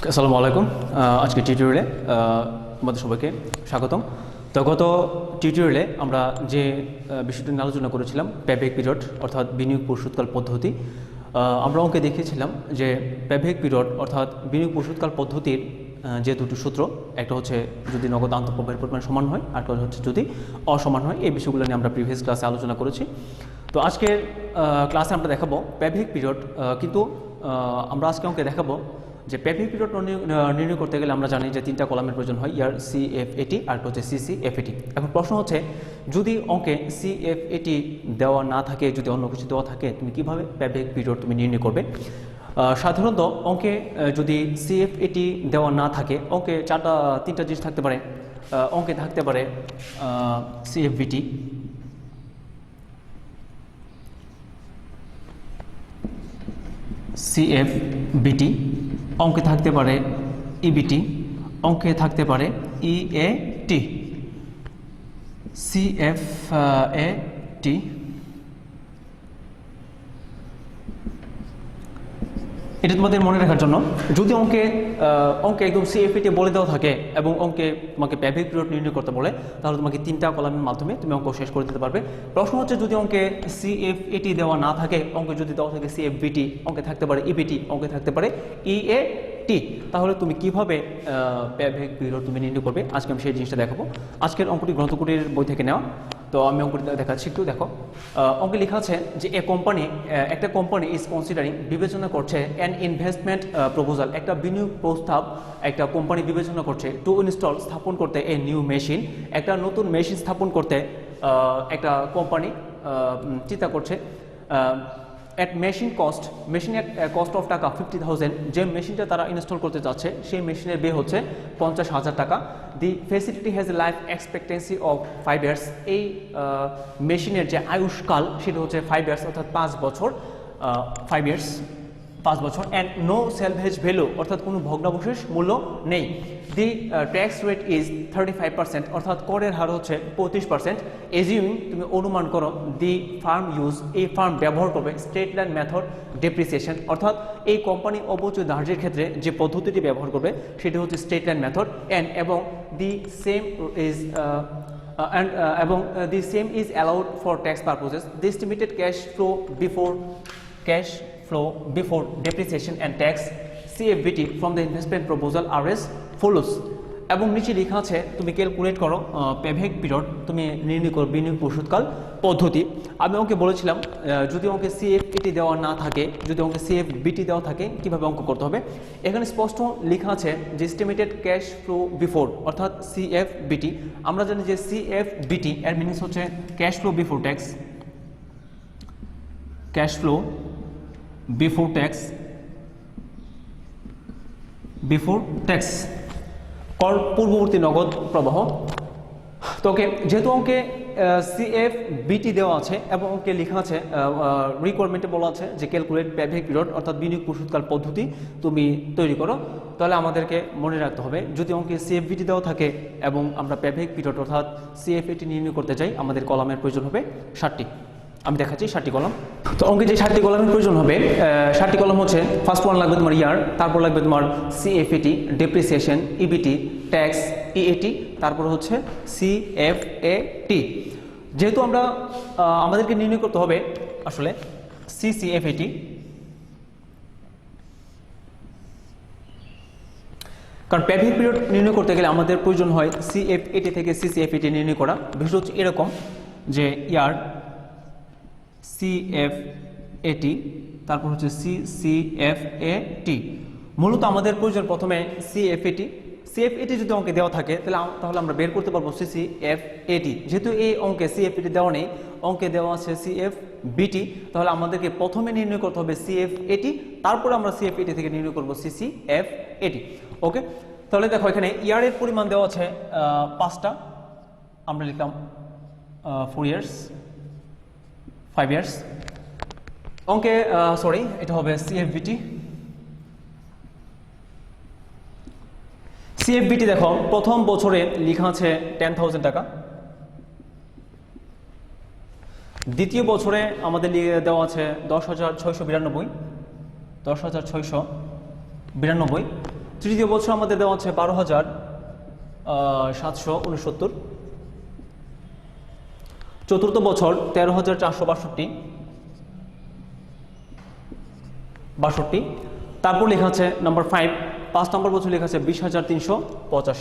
আসসালামু আলাইকুম। আজকে টিউটোরিয়ালে আমাদের সবাইকে স্বাগতম। তো গত টিউটোরিয়ালে আমরা যে বিষয়টি নিয়ে আলোচনা করেছিলাম পেব্যাক পিরিয়ড অর্থাৎ বিনিয়োগ পরিশোধকাল পদ্ধতি, আমরা অঙ্কে দেখিয়েছিলাম যে পেব্যাক পিরিয়ড অর্থাৎ বিনিয়োগ পরিশোধকাল পদ্ধতির যে দুটি সূত্র, একটা হচ্ছে যদি নগদ আন্তঃপ্রবাহের পরিমাণ সমান হয়, আর একটা হচ্ছে যদি অসমান হয়। এই বিষয়গুলো নিয়ে আমরা প্রিভিয়াস ক্লাসে আলোচনা করেছি। তো আজকের ক্লাসে আমরা দেখাবো পেব্যাক পিরিয়ড, কিন্তু আমরা আজকে অঙ্কে দেখাবো যে পেব্যাক পিরিয়ড নির্ণয় করতে গেলে আমরা জানি যে তিনটা কলামের প্রয়োজন হয়, ইয়ার CFAT আর হচ্ছে CCFAT। এখন প্রশ্ন হচ্ছে, যদি অঙ্কে CFAT দেওয়া না থাকে, যদি অন্য কিছু দেওয়া থাকে, তুমি কিভাবে পেব্যাক পিরিয়ড তুমি নির্ণয় করবে? সাধারণত অঙ্কে যদি CFAT দেওয়া না থাকে, অঙ্কে তিনটা জিনিস থাকতে পারে। অঙ্কে থাকতে পারে CFBT, অঙ্কে থাকতে পারে EBT, অঙ্কে থাকতে পারে EAT। CFAT এটা তোমাদের মনে রাখার জন্য, যদি অঙ্কে একদম CFAT বলে দেওয়া থাকে এবং অঙ্কে তোমাকে পেব্যাক পিরিয়ড নির্ণয় করতে বলে, তাহলে তোমাকে তিনটা কলামের মাধ্যমে তুমি অঙ্ক শেষ করে দিতে পারবে। প্রশ্ন হচ্ছে, যদি অঙ্কে CFAT দেওয়া না থাকে, অঙ্কে যদি দেওয়া থাকে CFBT, অঙ্কে থাকতে পারে EBT, অঙ্কে থাকতে পারে EAT, তাহলে তুমি কিভাবে পেব্যাক পিরিয়ড তুমি নির্ণয় করবে? আজকে আমি সেই জিনিসটা দেখাবো। আজকের অঙ্কটি গ্রন্থকুটির বই থেকে নেওয়া। তো আমি অঙ্কটি দেখাচ্ছি, একটু দেখো। অঙ্কে লেখা আছে যে একটা কোম্পানি ইজ কনসিডারিং, বিবেচনা করছে অ্যান ইনভেস্টমেন্ট প্রপোজাল, একটা বিনিয়োগ প্রস্তাব একটা কোম্পানি বিবেচনা করছে, টু ইনস্টল, স্থাপন করতে, এ নিউ মেশিন, একটা নতুন মেশিন স্থাপন করতে একটা কোম্পানি চিন্তা করছে। অ্যাট মেশিনের কস্ট অফ টাকা 50,000, যে মেশিনটা তারা ইনস্টল করতে যাচ্ছে সেই মেশিনের ব্যয় হচ্ছে 50,000 টাকা। The facility has a life expectancy of 5 years, এই মেশিনের যে আয়ুষ্কাল সেটা হচ্ছে 5 years, অর্থাৎ 5 বছর। 5 বছর। অ্যান্ড নো সেলভেজ ভ্যালু, অর্থাৎ কোনো ভগ্নাবশেষ মূল্য নেই। দি ট্যাক্স রেট ইজ 35%, অর্থাৎ করের হার হচ্ছে 35%। এজিউমিং, তুমি অনুমান করো, দি ফার্ম ইউজ, এই ফার্ম ব্যবহার করবে স্ট্রেট লাইন মেথড ডেপ্রিসিয়েশন, অর্থাৎ এই কোম্পানি অবচয় ধার্যের ক্ষেত্রে যে পদ্ধতিটি ব্যবহার করবে সেটি হচ্ছে স্ট্রেট লাইন মেথড। এবং the same is the same is allowed for tax purposes. The estimated cash flow before depreciation and tax, CFBT, from the investment proposal are as follows. এবং নিচে লেখা আছে, তুমি ক্যালকুলেট করো পেব্যাক পিরিয়ড, তুমি নির্ণয় করো বিনিয়োগ পরিশোধকাল পদ্ধতি। আমি অঙ্কে বলেছিলাম, যদি অঙ্কে CFAT দেওয়া না থাকে, যদি অঙ্কে CFBT দেওয়া থাকে, কিভাবে অঙ্ক করতে হবে। এখানে স্পষ্ট লেখা আছে যে এস্টিমেটেড ক্যাশ ফ্লো বিফোর, অর্থাৎ CFBT। আমরা জানি যে CFBT এর মিনিংস হচ্ছে cash flow before tax, cash flow before tax, কর পূর্ববর্তী নগদ প্রবাহ। তো ওকে, যেহেতু অঙ্কে CFBT দেওয়া আছে এবং অঙ্কে লেখা আছে, রিকোয়ারমেন্টে বলা আছে যে ক্যালকুলেট পেব্যাক পিরিয়ড, অর্থাৎ বিনিয়োগ পরিশোধকাল পদ্ধতি তুমি তৈরি করো, তাহলে আমাদেরকে মনে রাখতে হবে, যদি অঙ্কে CFBT দেওয়া থাকে এবং আমরা পেব্যাক পিরিয়ড অর্থাৎ CFAT নির্ণয় করতে চাই, আমাদের কলামের প্রয়োজন হবে 60টি। আমি দেখাচ্ছি 60টি কলাম। তো অঙ্কে যে 60টি কলামের প্রয়োজন হবে, 60টি কলাম হচ্ছে, ফার্স্ট ওয়ান লাগবে তোমার ইয়ার, তারপর লাগবে তোমার CFAT, depreciation, EBT, tax, EAT, তারপর হচ্ছে CFAT। যেহেতু আমাদেরকে নির্ণয় করতে হবে আসলে CCFAT, কারণ পেব্যাক পিরিয়ড নির্ণয় করতে গেলে আমাদের প্রয়োজন হয় CFAT থেকে CCFAT নির্ণয় করা। বিষয় হচ্ছে এরকম যে ইয়ার CFAT, তারপর হচ্ছে CCFAT। মূলত আমাদের প্রয়োজন প্রথমে CFAT যদি অঙ্কে দেওয়া থাকে, তাহলে আমরা বের করতে পারবো CCFAT। যেহেতু এই অঙ্কে CFAT দেওয়া নেই, অঙ্কে দেওয়া আছে CFBT, তাহলে আমাদেরকে প্রথমে নির্ণয় করতে হবে CFAT, তারপরে আমরা CFAT থেকে নির্ণয় করবো CCFAT। ওকে, তাহলে দেখো এখানে ইয়ারের পরিমাণ দেওয়া আছে 5টা, আমরা লিখলাম 4 years, 5 years। অঙ্কে এটা হবে CFBT দেখো, প্রথম বছরে লেখা আছে 10,000 টাকা, দ্বিতীয় বছরে আমাদের দেওয়া আছে 10,692, 10,692। তৃতীয় বছর আমাদের দেওয়া আছে 12,769। চতুর্থ বছর 13,462। তারপর লেখা আছে নাম্বার 5, 5 নম্বর বছর লেখা আছে 20,385।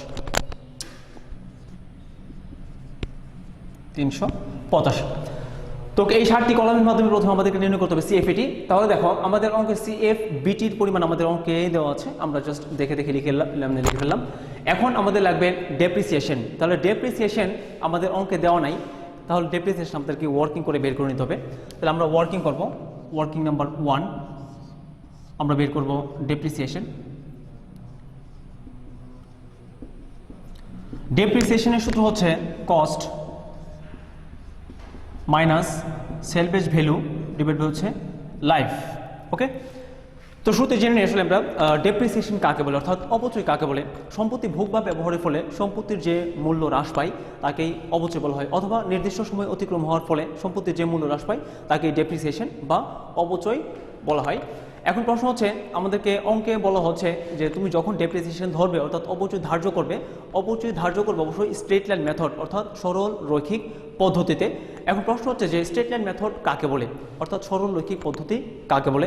385। তো এই 7টি কলামের মাধ্যমে প্রথমে আমাদেরকে নির্ণয় করতে হবে সিএফএটি। তাহলে দেখো আমাদের অঙ্কে সিএফবিটির পরিমাণ আমাদের অঙ্কে দেওয়া আছে, আমরা জাস্ট দেখে লিখে ফেললাম। এখন আমাদের লাগবে ডেপ্রিসিয়েশন। তাহলে ডেপ্রিসিয়েশন আমাদের অঙ্কে দেওয়া নাই, তাহলে ডেপ্রিসিয়েশন আমাদেরকে ওয়ার্কিং করে বের করে নিতে হবে। তাহলে আমরা ওয়ার্কিং করব। ওয়ার্কিং নাম্বার 1 আমরা বের করব ডেপ্রিসিয়েশন। ডেপ্রিসিয়েশনের সূত্র হচ্ছে cost minus salvage value divide by হচ্ছে লাইফ। ওকে, তো শুরুতে জেনে নিই আসলে আমরা ডেপ্রিসিয়েশন কাকে বলে, অর্থাৎ অপচয় কাকে বলে। সম্পত্তি ভোগ বা ব্যবহারের ফলে সম্পত্তির যে মূল্য হ্রাস পায় তাকেই অপচয় বলা হয়, অথবা নির্দিষ্ট সময় অতিক্রম হওয়ার ফলে সম্পত্তির যে মূল্য হ্রাস পায় তাকেই ডেপ্রিসিয়েশন বা অপচয় বলা হয়। এখন প্রশ্ন হচ্ছে আমাদেরকে অঙ্কে বলা হচ্ছে যে তুমি যখন ডেপ্রিসিয়েশন ধরবে অর্থাৎ অপচয় ধার্য করবে অবশ্যই স্ট্রেট লাইন মেথড অর্থাৎ সরল রৈখিক পদ্ধতিতে। এখন প্রশ্ন হচ্ছে যে স্ট্রেট লাইন মেথড কাকে বলে, অর্থাৎ সরল রৈখিক পদ্ধতি কাকে বলে?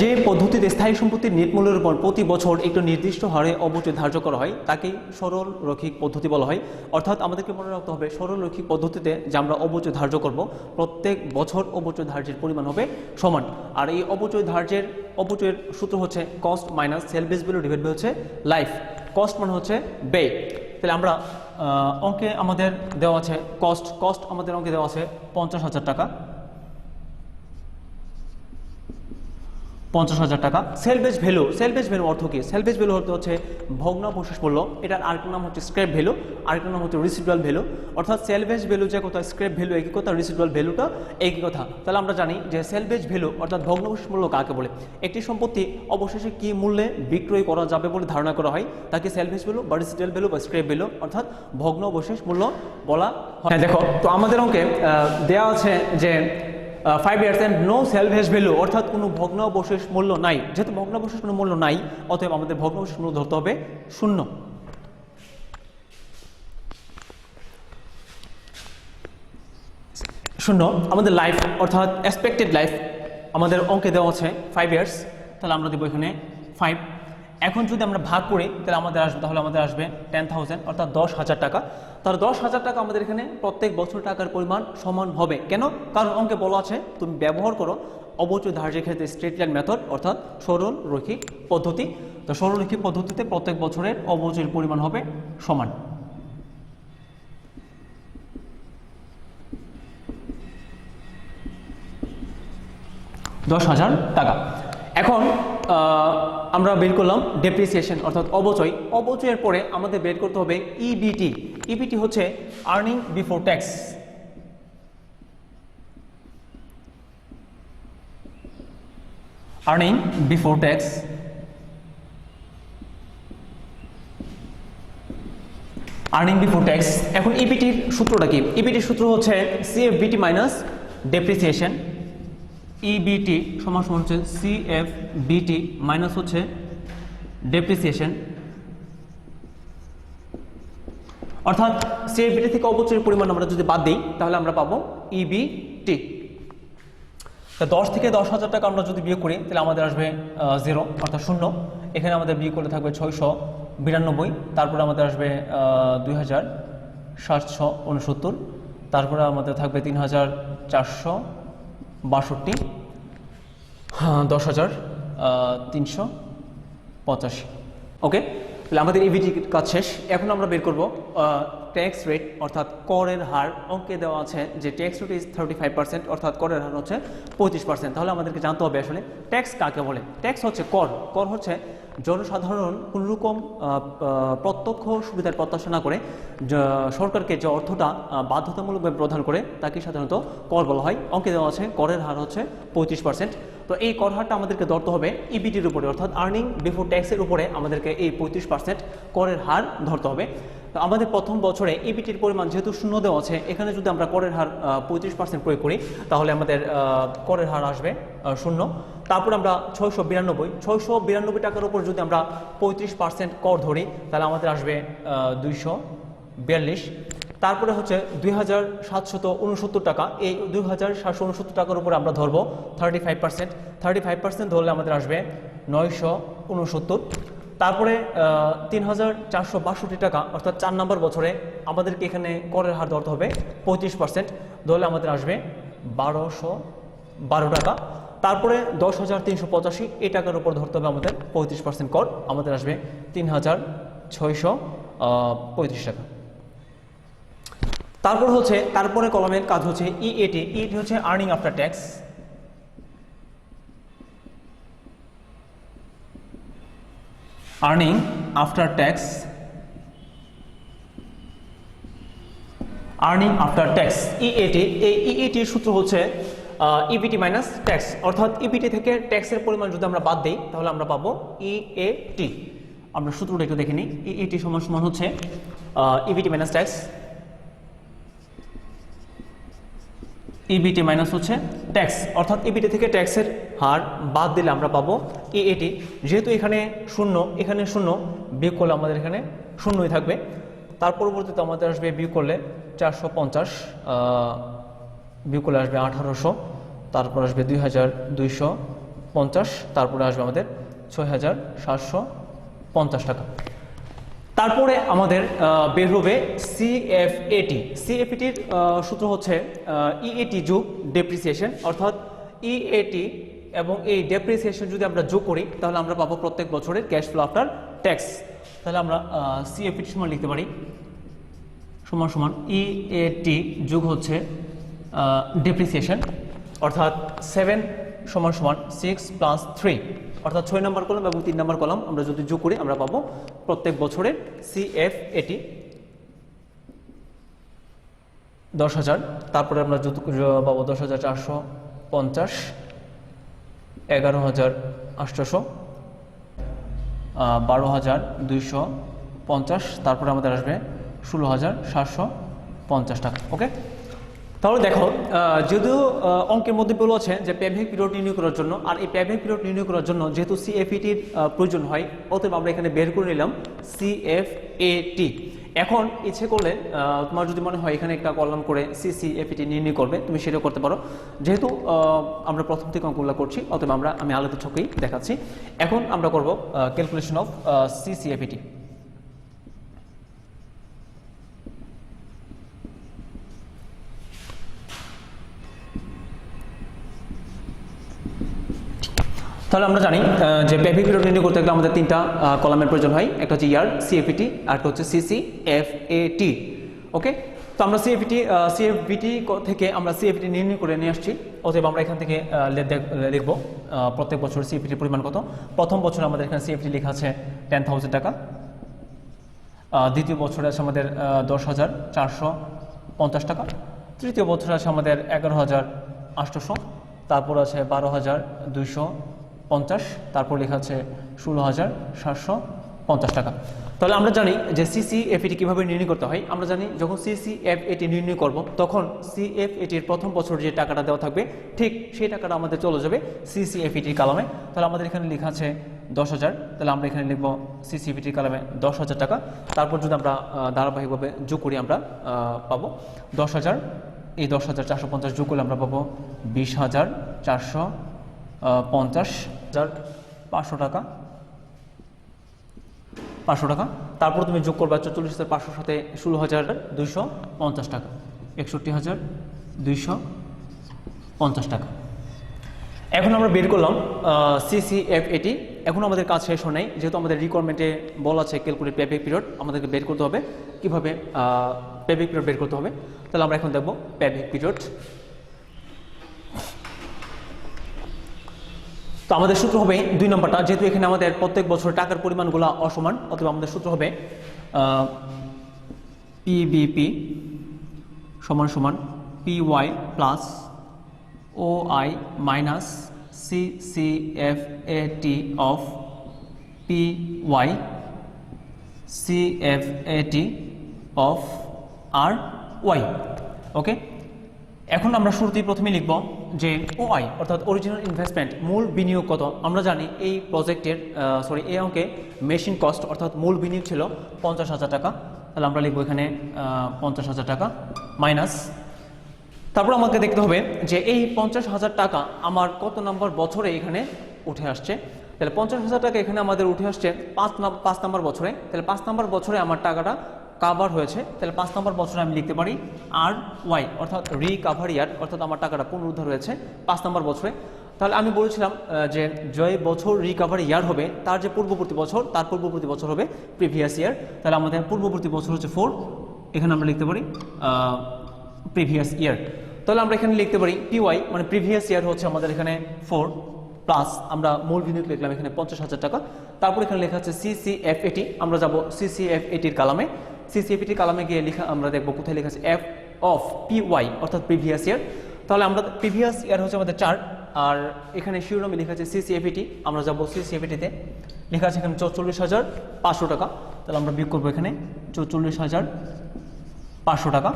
যে পদ্ধতিতে স্থায়ী সম্পত্তির নেট মূল্যের উপর প্রতি বছর একটু নির্দিষ্ট হারে অপচয় ধার্য করা হয় তাকেই সরল রৈখিক পদ্ধতি বলা হয়। অর্থাৎ আমাদেরকে মনে রাখতে হবে সরল রৈখিক পদ্ধতিতে যে আমরা অপচয় ধার্য করব প্রত্যেক বছর অপচয় ধার্যের পরিমাণ হবে সমান। আর এই অপচয়ের সূত্র হচ্ছে cost minus salvage value divide by হচ্ছে লাইফ। কস্ট মানে হচ্ছে ব্যয়। তাহলে আমরা অঙ্কে আমাদের দেওয়া আছে কস্ট আমাদের অঙ্কে দেওয়া আছে 50,000 টাকা। 50,000 টাকা। সেলভেজ ভ্যালু অর্থ কি? সেলভেজ ভ্যালু অর্থ হচ্ছে ভগ্নাবশেষ মূল্য। এটার আরেকটা নাম হচ্ছে স্ক্র্যাপ ভ্যালু, আরেকটা নাম হচ্ছে রিসিডুয়াল ভ্যালু। অর্থাৎ সেলভেজ ভ্যালু যে কথা, স্ক্র্যাপ ভ্যালু একই কথা, রিসিডুয়াল ভ্যালুটা একই কথা। তাহলে আমরা জানি যে সেলভেজ ভ্যালু অর্থাৎ ভগ্নাবশেষ মূল্য কাকে বলে? একটি সম্পত্তি অবশেষে কি মূল্যে বিক্রয় করা যাবে বলে ধারণা করা হয় তাকে সেলভেজ ভ্যালু বা রিসিডুয়াল ভ্যালু বা স্ক্র্যাপ ভ্যালু অর্থাৎ ভগ্নাবশেষ মূল্য বলা হয়। হ্যাঁ দেখো, তো আমাদের অঙ্কে দেওয়া আছে যে 5 years and no salvage value অর্থাৎ কোনো ভগ্নাবশেষ মূল্য নাই। যেহেতু ভগ্নাবশেষ কোনো মূল্য নাই অতএব আমাদের ভগ্নাবশেষ মূল্য ধরতে হবে 0। আমাদের লাইফ অর্থাৎ এক্সপেক্টেড লাইফ আমাদের অঙ্কে দেওয়া আছে 5 years। তাহলে আমরা দেবো এখানে 5। এখন যদি আমরা ভাগ করি তাহলে আমাদের আসবে 10,000 অর্থাৎ 10,000 টাকা। তাহলে 10,000 টাকা আমাদের এখানে প্রত্যেক বছর টাকার পরিমাণ সমান হবে। কেন? কারণ অঙ্কে বলা আছে তুমি ব্যবহার করো অবচয় ধার্যের ক্ষেত্রে স্ট্রেট লাইন মেথড অর্থাৎ সরল রৈখিক পদ্ধতি। তো সরল রৈখিক পদ্ধতিতে প্রত্যেক বছরের অবচয়ের পরিমাণ হবে সমান। $10,000 টাকা। এখন আমরা বের করলাম ডেপ্রিসিয়েশন অর্থাৎ অবচয়ের পরে আমাদের বের করতে হবে ইবিটি। ইবিটি হচ্ছে earning before tax. Earning before tax. এখন ইবিটির সূত্রটা কি? ইবিটির সূত্র হচ্ছে সিএফবিটি মাইনাস ডেপ্রিসিয়েশন। ইবিটি সমান হচ্ছে সিএফবিটি মাইনাস হচ্ছে ডেপ্রিসিয়েশন। অর্থাৎ সিএফবিটি থেকে অবচয়ের পরিমাণ আমরা যদি বাদ দিই তাহলে আমরা পাবো ইবিটি। 10 থেকে 10,000 টাকা আমরা যদি বিয়োগ করি তাহলে আমাদের আসবে 0 অর্থাৎ 0। এখানে আমাদের বিয়োগ করলে থাকবে 692, তারপরে আমাদের আসবে 2,769, তারপরে আমাদের থাকবে 3,462, 10,385। ওকে, তাহলে আমাদের ইভিটি কাজ শেষ। এখন আমরা বের করব ট্যাক্স রেট অর্থাৎ করের হার। অঙ্কে দেওয়া আছে যে ট্যাক্স রেট ইজ 35% অর্থাৎ করের হার হচ্ছে 35%। তাহলে আমাদেরকে জানতে হবে আসলে ট্যাক্স কাকে বলে। ট্যাক্স হচ্ছে কর হচ্ছে জনসাধারণ কোনোরকম প্রত্যক্ষ সুবিধার প্রত্যাশা না করে সরকারকে যে অর্থটা বাধ্যতামূলকভাবে প্রদান করে তাকে সাধারণত কর বলা হয়। অঙ্কে দেওয়া আছে করের হার হচ্ছে 35%। তো এই কর হারটা আমাদেরকে ধরতে হবে ইবিটির উপরে, অর্থাৎ আর্নিং বিফোর ট্যাক্সের উপরে আমাদেরকে এই 35% করের হার ধরতে হবে। তো আমাদের প্রথম বছরে ইবিটির পরিমাণ যেহেতু শূন্য দেওয়া আছে, এখানে যদি আমরা করের হার 35% প্রয়োগ করি তাহলে আমাদের করের হার আসবে শূন্য। তারপর আমরা 692 টাকার উপর যদি আমরা 35% কর ধরি তাহলে আমাদের আসবে 242। তারপরে হচ্ছে 2769 টাকা, এই 2769 টাকার উপরে আমরা ধরবো 35% ধরলে আমাদের আসবে 969। তারপরে 3462 টাকা, অর্থাৎ 4 নম্বর বছরে আমাদেরকে এখানে করের হার ধরতে হবে 35%, ধরলে আমাদের আসবে 1212 টাকা। তারপরে 10,385 এই টাকার উপর ধরতে হবে আমাদের 35% কর, আমাদের আসবে 3635 টাকা। তারপর হচ্ছে তারপরে কলামের কাজ হচ্ছে ইএটি হচ্ছে earning after tax. Earning after tax, earning after tax EAT. এই ইএটির সূত্র হচ্ছে ইবিটি মাইনাস ট্যাক্স, অর্থাৎ ইবিটি থেকে ট্যাক্সের পরিমাণ যদি আমরা বাদ দিই তাহলে আমরা পাবো ইএটি। আমরা সূত্রটা একটু দেখে নিই। ইএটি সমান সমান হচ্ছে EBIT minus tax, EBIT minus হচ্ছে ট্যাক্স, অর্থাৎ ইবিটি থেকে ট্যাক্সের হার বাদ দিলে আমরা পাবো ইএটি। যেহেতু এখানে শূন্য, এখানে শূন্য, বিয়োগ করলে আমাদের এখানে শূন্যই থাকবে। তার পরবর্তীতে আমাদের আসবে বিয়োগ করলে 450, বিয়োগ করলে আসবে 1800, তারপর আসবে 2250, তারপরে আসবে আমাদের 6750 টাকা। তারপরে আমাদের বের হবে সিএফএটি। সিএফএটির সূত্র হচ্ছে ইএটি যোগ ডেপ্রিসিয়েশন, অর্থাৎ ইএটি এবং এই ডেপ্রিসিয়েশন যদি আমরা যোগ করি তাহলে আমরা পাবো প্রত্যেক বছরের ক্যাশ ফ্লো আফটার ট্যাক্স। তাহলে আমরা সিএফএটি সমান লিখতে পারি সমান সমান ইএটি যোগ হচ্ছে ডেপ্রিসিয়েশন, অর্থাৎ 7 সমান সমান 6 + 3, অর্থাৎ 6 নম্বর কলাম এবং 3 নম্বর কলাম আমরা যদি যোগ করি আমরা পাবো প্রত্যেক বছরের সিএফএটি 10,000। তারপরে আমরা পাবো 10,450, 11,800, 12,250, তারপরে আমাদের আসবে 16,750 টাকা। ওকে, তাহলে দেখো যদিও অঙ্কের মধ্যে বলা আছে যে পেব্যাক পিরিয়ড নির্ণয় করার জন্য, আর এই পেব্যাক পিরিয়ড নির্ণয় করার জন্য যেহেতু সিএফএটির প্রয়োজন হয়, অতএব আমরা এখানে বের করে নিলাম সিএফএটি। এখন ইচ্ছে করলে তোমার যদি মনে হয় এখানে একটা কলাম করে সিএফএটি নির্ণয় করবে, তুমি সেটাও করতে পারো। যেহেতু আমরা প্রথম থেকে অঙ্কগুলো করছি, অতএব আমি আলাদা ছকেই দেখাচ্ছি। এখন আমরা করব ক্যালকুলেশন অফ সিএফএটি। তাহলে আমরা জানি যে পেব্যাক পিরিয়ড নির্ণয় করতে গেলে আমাদের 3টা কলামের প্রয়োজন হয়। একটা হচ্ছে ইয়ার সিএফএটি, আর একটা হচ্ছে সিসিএফএটি। ওকে, তো আমরা সিএফবিটি থেকে আমরা সিএফএটি নির্ণয় করে নিয়ে আসছি। অতএব আমরা এখান থেকে লিখব প্রত্যেক বছর সিএফএটির পরিমাণ কত। প্রথম বছর আমাদের এখানে সিএফএটি লেখা আছে 10,000 টাকা, দ্বিতীয় বছরে আছে আমাদের 10,450 টাকা, তৃতীয় বছরে আছে আমাদের 11,800, তারপর আছে 12,250, তারপর লেখা আছে 16,750 টাকা। তাহলে আমরা জানি যে সিসিএফএটি কিভাবে নির্ণয় করতে হয়। আমরা জানি যখন সিসিএফএটি নির্ণয় করব তখন সিএফএটির প্রথম বছর যে টাকাটা দেওয়া থাকবে ঠিক সেই টাকাটা আমাদের চলে যাবে সিসিএফএটির কলামে। তাহলে আমাদের এখানে লেখা আছে 10,000, তাহলে আমরা এখানে লিখব সিসিএফএটির কলামে 10,000 টাকা। তারপর যদি আমরা ধারাবাহিকভাবে যোগ করি আমরা পাবো 10,000, এই 10,450 যোগ করলে আমরা পাবো 20,450, 500 টাকা, 500 টাকা। তারপর তুমি যোগ করবা 44,500 সাথে 16,250 টাকা, 61,250 টাকা। এখন আমরা বের করলাম সিসিএফএটি। এখন আমাদের কাজ শেষ হয় নাই, যেহেতু আমাদের রিকোয়ারমেন্টে বলা আছে ক্যালকুলেট পেব্যাক পিরিয়ড, আমাদেরকে বের করতে হবে কিভাবে পেব্যাক পিরিয়ড বের করতে হবে। তাহলে আমরা এখন দেখব পেব্যাক পিরিয়ড। তো আমাদের সূত্র হবে 2 নম্বরটা, যেহেতু এখানে আমাদের প্রত্যেক বছর টাকার পরিমাণগুলো অসমান, অথবা আমাদের সূত্র হবে পিবিপি সমান সমান PY plus OI minus CCFAT of PY CFAT of RY। ওকে, এখন আমরা শুরুতেই প্রথমে লিখব যে OI অর্থাৎ অরিজিনাল ইনভেস্টমেন্ট, মূল বিনিয়োগ কত। আমরা জানি এই প্রজেক্টের এই অঙ্কে মেশিন কস্ট অর্থাৎ মূল বিনিয়োগ ছিল 50,000 টাকা। তাহলে আমরা লিখবো এখানে 50,000 টাকা মাইনাস, তারপর আমাকে দেখতে হবে যে এই 50,000 টাকা আমার কত নম্বর বছরে এখানে উঠে আসছে। তাহলে 50,000 টাকা এখানে আমাদের উঠে আসছে 5 নম্বর বছরে। তাহলে 5 নম্বর বছরে আমার টাকাটা কাভার হয়েছে। তাহলে 5 নম্বর বছরে আমি লিখতে পারি RY অর্থাৎ রিকাভারি ইয়ার, অর্থাৎ আমার টাকাটা পুনরুদ্ধার হয়েছে 5 নম্বর বছরে। তাহলে আমি বলেছিলাম যে বছর রিকাভারি ইয়ার হবে তার যে পূর্ববর্তী বছর, তার পূর্ববর্তী বছর হবে প্রিভিয়াস ইয়ার। তাহলে আমাদের পূর্ববর্তী বছর হচ্ছে 4, এখানে আমরা লিখতে পারি প্রিভিয়াস ইয়ার। তাহলে আমরা এখানে লিখতে পারি PY মানে প্রিভিয়াস ইয়ার হচ্ছে আমাদের এখানে 4 প্লাস আমরা মূল বিনিয়োগ লিখলাম এখানে 50,000 টাকা। তারপর এখানে লেখা আছে CCFAT, আমরা যাব CCFAT কালামে। CCFAT কালামে গিয়ে আমরা দেখব কোথায় লেখা আছে F of PY অর্থাৎ প্রিভিয়াস ইয়ার। তাহলে আমরা প্রিভিয়াস ইয়ার হচ্ছে আমাদের 4, আর এখানে শিরোনামে লেখা আছে CCFAT, আমরা যাব CCFAT তে। লেখা আছে এখানে 44,500 টাকা। তাহলে আমরা বিয়োগ করবো এখানে 44,500 টাকা।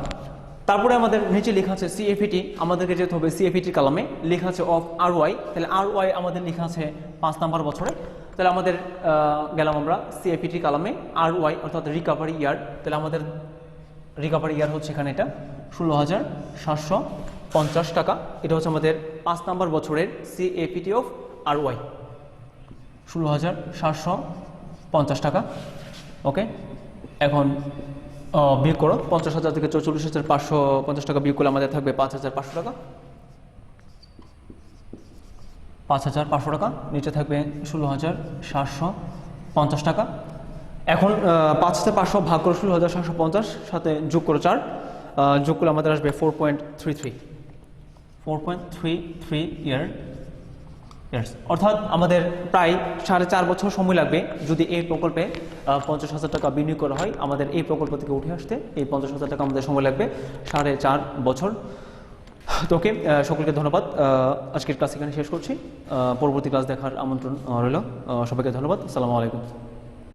তারপরে আমাদের নিচে লেখা আছে CFAT, আমাদেরকে যেতে হবে CFAT কালামে। লেখা আছে অফ RY, তাহলে RY আমাদের লেখা আছে 5 নম্বর বছরে। তাহলে আমাদের গেলাম আমরা CFAT কালামে RY অর্থাৎ রিকাভারি ইয়ার। তাহলে আমাদের রিকাভারি ইয়ার হচ্ছে এখানে এটা 16,750 টাকা। এটা হচ্ছে আমাদের 5 নম্বর বছরের CFAT অফ RY 16,750 টাকা। ওকে, এখন বিয়োগ করো 50,000 থেকে 44,550 টাকা বিয়োগ করলে আমাদের থাকবে 5,500 টাকা। 5,500 টাকা, নিচে থাকবে 16,750 টাকা। এখন 5,500 ভাগ করে 16,750 সাথে যোগ করো 4, যোগ করলে আমাদের আসবে 4.33 ইয়ার্স, অর্থাৎ আমাদের প্রায় 4.5 বছর সময় লাগবে যদি এই প্রকল্পে 50,000 টাকা বিনিয়োগ করা হয়। আমাদের এই প্রকল্প থেকে উঠে আসতে এই 50,000 টাকা আমাদের সময় লাগবে 4.5 বছর। তো ওকে, সকলকে ধন্যবাদ। আজকের ক্লাস এখানে শেষ করছি। পরবর্তী ক্লাস দেখার আমন্ত্রণ রইল। সবাইকে ধন্যবাদ। আসসালামু আলাইকুম।